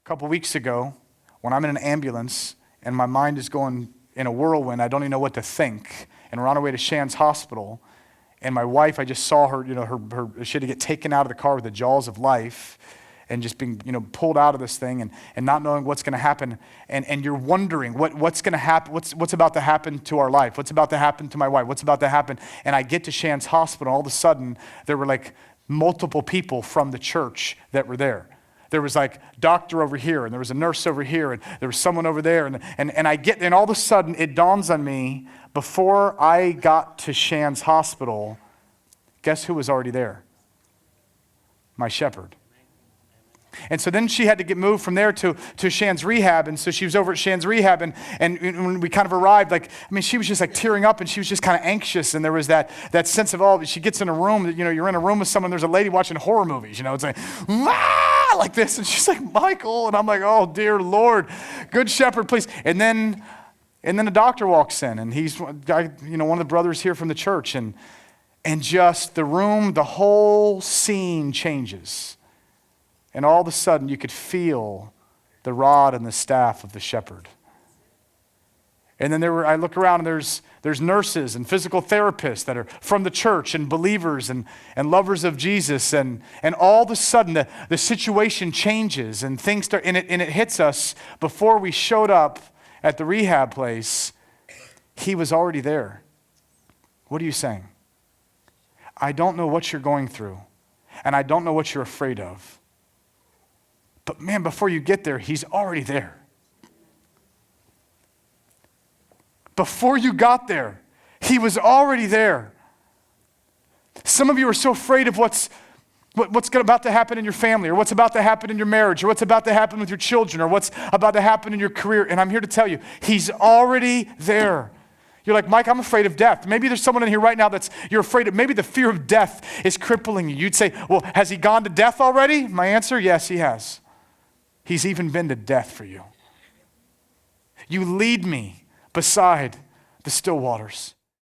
couple weeks ago when I'm in an ambulance and my mind is going in a whirlwind. I don't even know what to think. And we're on our way to Shands Hospital. And my wife, I just saw her, she had to get taken out of the car with the jaws of life and just being, pulled out of this thing and not knowing what's going to happen. And you're wondering what's going to happen, what's about to happen to our life, what's about to happen to my wife, what's about to happen. And I get to Shands Hospital, and all of a sudden, there were like multiple people from the church that were there. There was like doctor over here, and there was a nurse over here, and there was someone over there. And all of a sudden, it dawns on me, before I got to Shands Hospital, guess who was already there? My shepherd. And so then she had to get moved from there to Shands Rehab. And so she was over at Shands Rehab. And when we kind of arrived, she was just like tearing up, and she was just kind of anxious. And there was that sense of, she gets in a room, you're in a room with someone, there's a lady watching horror movies, it's like, like this. And she's like, Michael. And I'm like, oh, dear Lord, good shepherd, please. And then the doctor walks in, and he's one of the brothers here from the church. And just the room, the whole scene changes. And all of a sudden, you could feel the rod and the staff of the shepherd. And then I look around, and there's nurses and physical therapists that are from the church and believers and lovers of Jesus. And all of a sudden, the situation changes, and things start, and it hits us. Before we showed up at the rehab place, he was already there. What are you saying? I don't know what you're going through, and I don't know what you're afraid of. But man, before you get there, he's already there. Before you got there, he was already there. Some of you are so afraid of what's about to happen in your family, or what's about to happen in your marriage, or what's about to happen with your children, or what's about to happen in your career. And I'm here to tell you, he's already there. You're like, Mike, I'm afraid of death. Maybe there's someone in here right now you're afraid of, maybe the fear of death is crippling you. You'd say, well, has he gone to death already? My answer, yes, he has. He's even been to death for you. You lead me beside the still waters.